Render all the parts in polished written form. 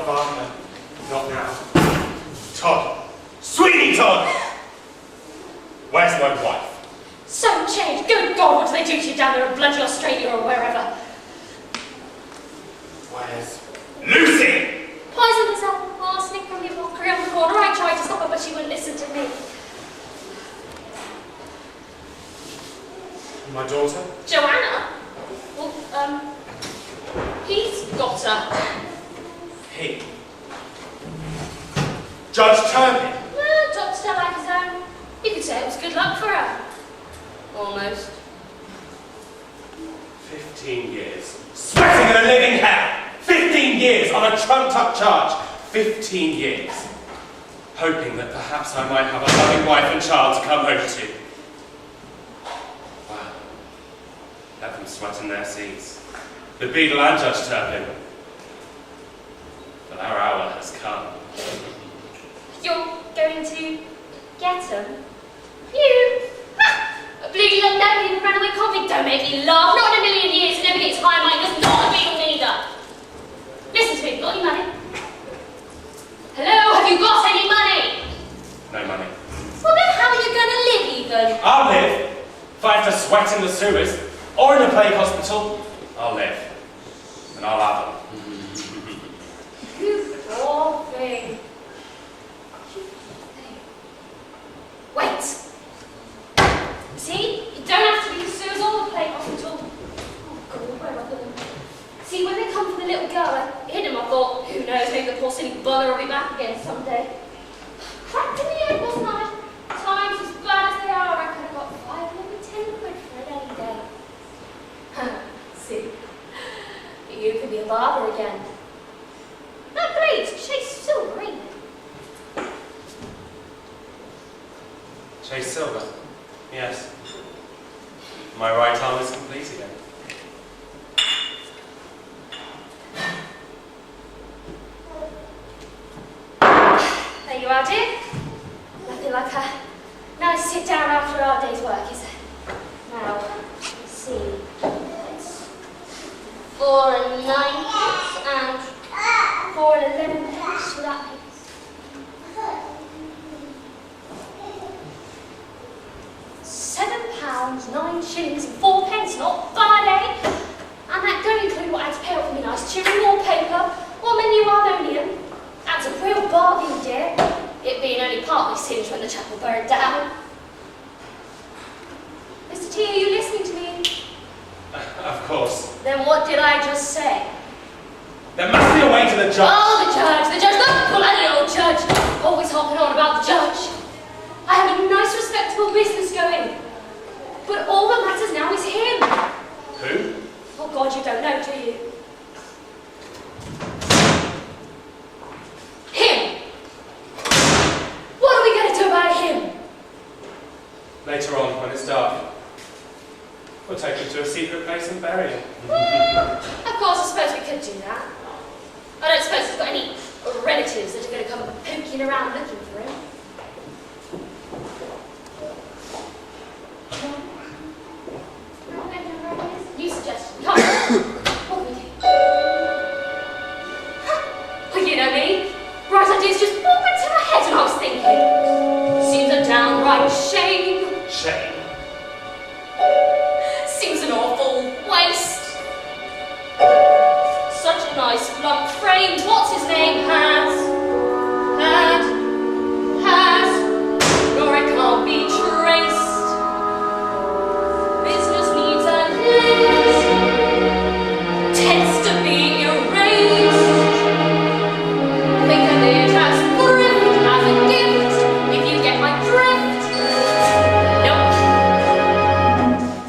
Not Barker. Not now. Todd. Sweeney Todd! Where's my wife? So changed. Good God, what do they do to you down there in bloody Australia or wherever? Where's Lucy? Poisoned herself, arsenic from the apothecary on the corner. I tried to stop her, but she wouldn't listen to me. My daughter? Joanna? Well, he's got her. He? Judge Turpin? Well, Doc's still like his own. You could say it was good luck for her. Almost. 15 years. Sweating in a living hell! 15 years on a trumped-up charge. 15 years. Hoping that perhaps I might have a loving wife and child to come home to. Wow. Let them sweat in their seas. The Beadle and Judge Turpin. But our hour has come. You're going to get him? You? Ha! A bloody little never even runaway convict. Don't make me laugh. Not in a million years. Never gets high mind. That's not a beetle neither. Listen to me. Got any money? Hello? Have you got any money? No money. Well then how are you going to live even? I'll live. If I have to sweat in the sewers or in a plague hospital, I'll live. And I'll have them. You poor thing. Wait. See? You don't have to be the sewers or the plague hospital. Oh God, where am I going? See, when they come for the little girl, I hid him. I thought, who knows, maybe the poor silly bugger will be back again someday. Cracked in the head, wasn't I? Times as bad as they are, I reckon I got 5, maybe 10 quid for it any day. See, you could be a barber again. That blade's chase silver, ain't it? Chase silver? Yes. My right arm is complete again. There you are, dear. Nothing like a nice sit down after a hard day's work, is it? Now, let's see. It's 4 and 9 and 4 and 11 pence for that piece. £7, 9 shillings and 4 pence, not bad, eh? And that don't include what I had to pay off for me nice cheery wallpaper or my new harmonium. That's a real bargain, dear. It being only partly singed when the chapel burned down. Mr. T, are you listening to me? Of course. Then what did I just say? There must be a way to the judge. Oh, the bloody old judge. Always hopping on about the judge. I have a nice, respectable business going. But all that matters now is him. Who? Oh, God, you don't know, do you? Him. What are we going to do about him? Later on, when it's dark, we'll take him to a secret place and bury him. Of course, I suppose we could do that. I don't suppose he's got any relatives that are going to come poking around looking for him. New suggestion. Come on. What can we do? Well, you know me. Right ideas just pop into my head, and I was thinking, seems a downright shame. Shame? Seems an awful waste. Such a nice lump frame. What's his name? Nor it can't be traced. Business needs a list. Tends to be erased. Think of it as thrift, as a gift, if you get my drift. Nope.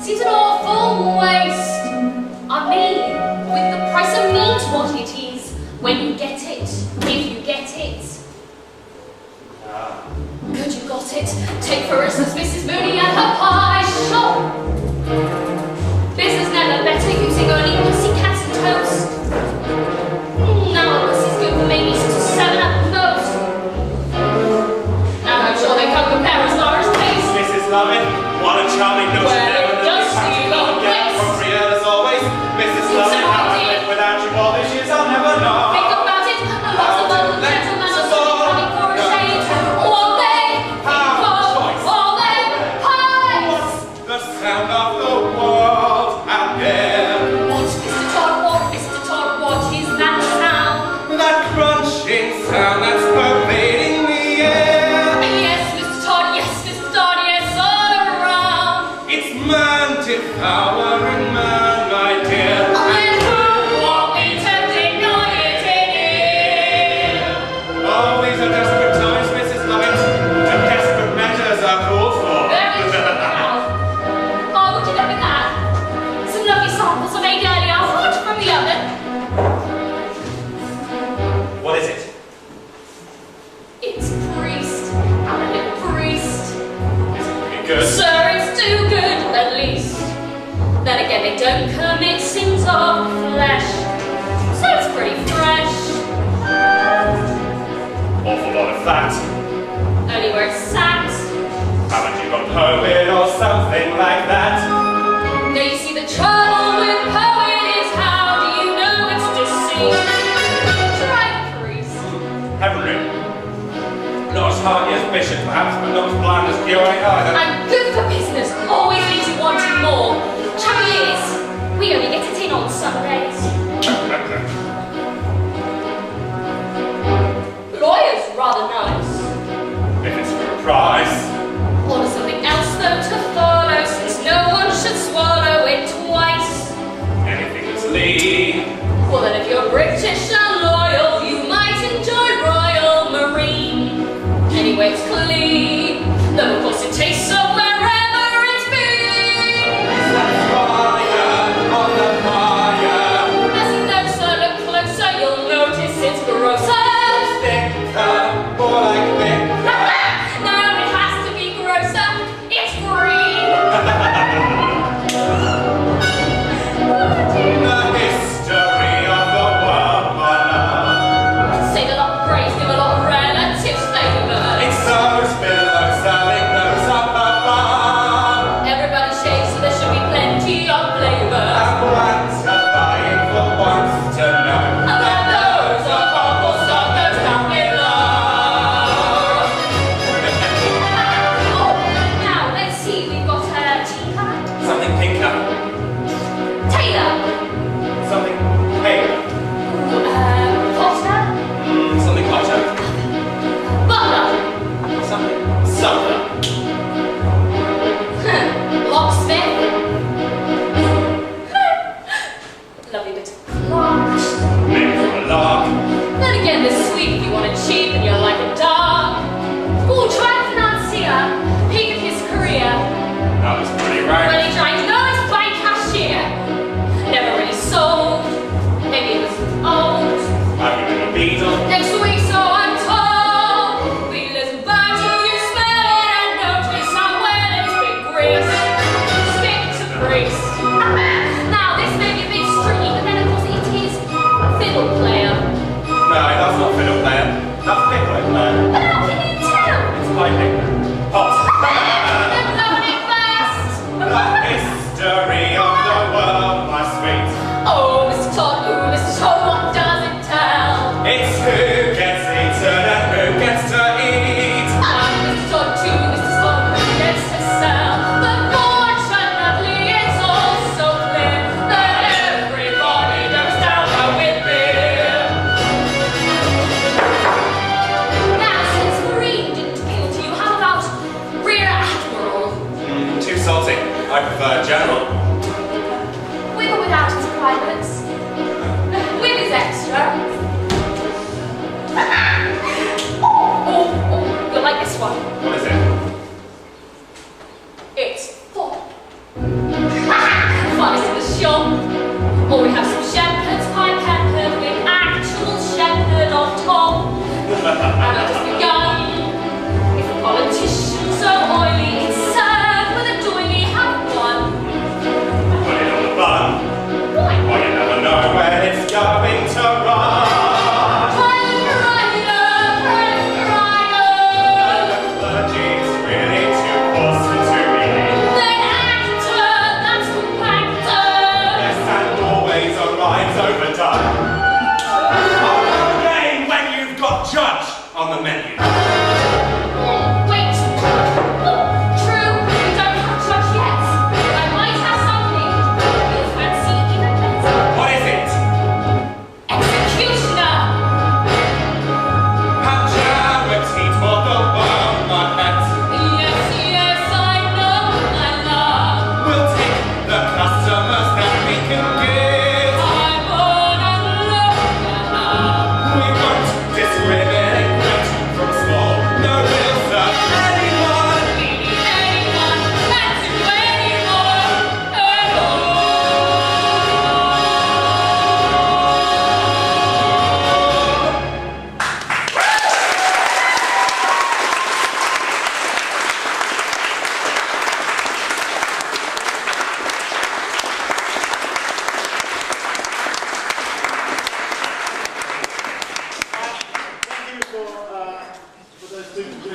Seems an awful waste. I mean, with the price of meat, what it is, when you get it, if you get it. Good, you got it. Take for instance Mrs. Mooney and her pie shop. Business never better, using only pussycats and toast. Now a pussy's good for maybe 6 or 7 at the most. And I'm sure they can't compare as far as taste. Mrs. Lovett, what a charming notion. Well, it does seem come and get appropriate as always. Mrs. Lovett, how I live without you all these years, I'll never know. Think about it, a lot good. Sir, it's too good, at least. Then again, they don't commit sins of flesh, so it's pretty fresh. Awful lot of fat. Only where it's sat. Haven't you got poet or something like that? Now you see the trouble with poet is how do you know it's deceit? Try the priest. Heavenly. Not as hearty as bishop, perhaps, but not as bland as curate either. I'm good for business, always leaves you wanting more. Trouble is, we only get it in on Sundays. Lawyer's rather nice. If it's for a prize. Or something else though to follow, since no one should swallow it twice. Anything that's lean. Well then if you're British and loyal, you might enjoy Royal Marine. Anyway, it's clean, though of course it tastes so wherever it's been. Is that fire on the fire? As you know, sir, look closer, you'll notice it's grosser. Thicker, more like thicker. No, it has to be grosser. It's green. Oh, dear. The history of the world, my love. Sing a lot of praise, give a lot of relative favour. It's those below selling those up above. Everybody shaves, so there should be plenty of flavour. And what's a buying for once to know? And then those above will stop those down below. Oh, now let's see, we've got a teapot. Something pinker. Taylor. Something pale. Potter. Something hotter. Butler. Something subtler. Locksmith. Lovely bit of clock. Maybe for a lark. Then again, this sweet if you want it cheap and you're like a dog. Oh, try a financier. Peek of his career. That was pretty right. Really trying to know it's by cashier. Never really sold. Maybe it was old. Have you been a beetle? Next week, so I'm told. We listen back till you smell it and notice somewhere there's big grease. Stick to grease. Now, this may be a bit stringy, but then of course it is fiddle player. No, that's not fiddle player. That's piccolo player. But how can you tell? It's piping. Hot. They're blowing it fast. The history of the world, my sweet. Oh, Mr. Todd, ooh, Mr. Todd, what does it tell? It's who gets eaten and who gets to eat. I'm Mr. Todd too, Mr. Todd, who gets to sell. But fortunately, it's all so clear that everybody goes down there with beer. Now, since Marine didn't appeal to you, how about Rear Admiral? Too salty. I prefer general. With or without his privates? With his extra? Oh, you'll like this one. What is it? It's full. Finest in the shop. Or we have some shepherd's pie peppered with actual shepherd on top. And I've just begun. If a politician so oily is served with a doily, have one. Put it on the bun. Why? Well, you never know when it's going to run. Private rider, private rider. The clergy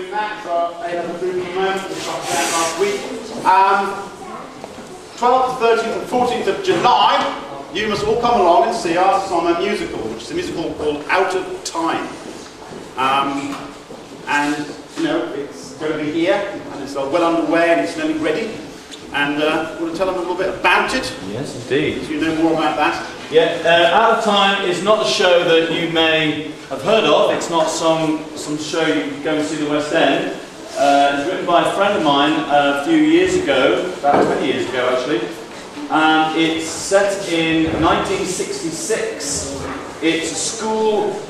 doing that for A-level group at the moment, we got that last week. 12th, 13th and 14th of July, you must all come along and see our summer musical, which is a musical called Out of Time. And, you know, it's going to be here, and it's well underway, and it's nearly ready. And want to tell them a little bit about it? Yes, indeed. So you know more about that? Yeah, Out of Time is not a show that you may have heard of. It's not some show you go and see the West End. It's written by a friend of mine a few years ago, about 20 years ago actually. And it's set in 1966. It's a school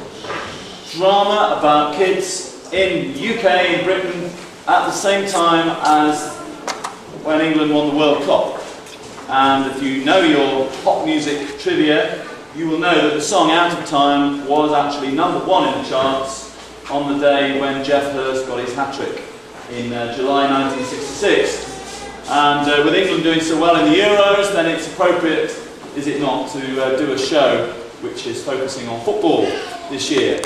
drama about kids in UK, in Britain, at the same time as when England won the World Cup. And if you know your pop music trivia, you will know that the song Out of Time was actually #1 in the charts on the day when Jeff Hurst got his hat-trick in July 1966. And with England doing so well in the Euros, then it's appropriate, is it not, to do a show which is focusing on football this year.